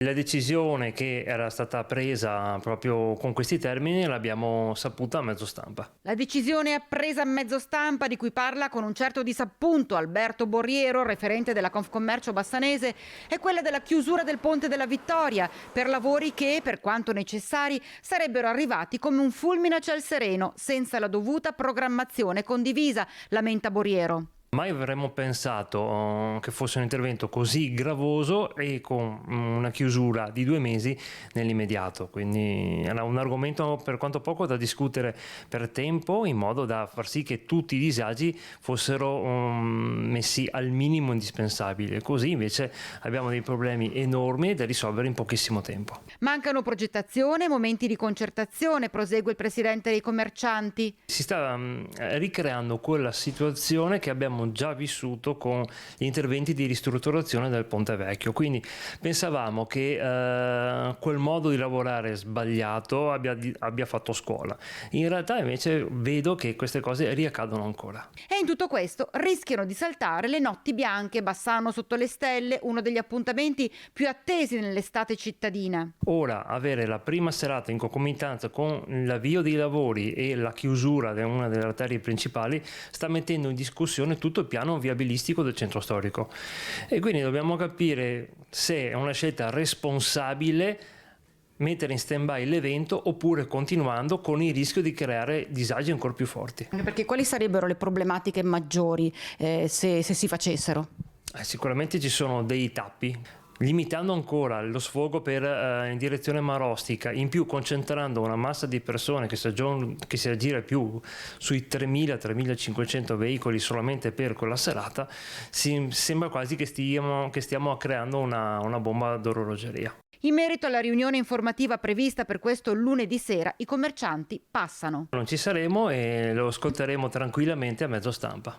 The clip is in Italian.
La decisione che era stata presa proprio con questi termini l'abbiamo saputa a mezzo stampa. La decisione appresa a mezzo stampa, di cui parla con un certo disappunto Alberto Borriero, referente della Confcommercio Bassanese, è quella della chiusura del Ponte della Vittoria per lavori che, per quanto necessari, sarebbero arrivati come un fulmine a ciel sereno, senza la dovuta programmazione condivisa, lamenta Borriero. Mai avremmo pensato che fosse un intervento così gravoso e con una chiusura di 2 mesi nell'immediato, quindi era un argomento per quanto poco da discutere per tempo, in modo da far sì che tutti i disagi fossero messi al minimo indispensabile. Così invece abbiamo dei problemi enormi da risolvere in pochissimo tempo. Mancano progettazione, momenti di concertazione, prosegue il presidente dei commercianti. Si sta ricreando quella situazione che abbiamo già vissuto con gli interventi di ristrutturazione del Ponte Vecchio, quindi pensavamo che quel modo di lavorare sbagliato abbia fatto scuola. In realtà invece vedo che queste cose riaccadono ancora. E in tutto questo rischiano di saltare le notti bianche, Bassano sotto le stelle, uno degli appuntamenti più attesi nell'estate cittadina. Ora avere la prima serata in concomitanza con l'avvio dei lavori e la chiusura di una delle arterie principali sta mettendo in discussione tutto il piano viabilistico del centro storico, e quindi dobbiamo capire se è una scelta responsabile mettere in stand-by l'evento oppure continuando, con il rischio di creare disagi ancora più forti. Anche perché quali sarebbero le problematiche maggiori se si facessero? Sicuramente ci sono dei tappi, limitando ancora lo sfogo in direzione Marostica, in più concentrando una massa di persone che si aggira più sui 3.000-3.500 veicoli solamente per quella serata, sembra quasi che stiamo creando una bomba d'orologeria. In merito alla riunione informativa prevista per questo lunedì sera, i commercianti passano. Non ci saremo e lo ascolteremo tranquillamente a mezzo stampa.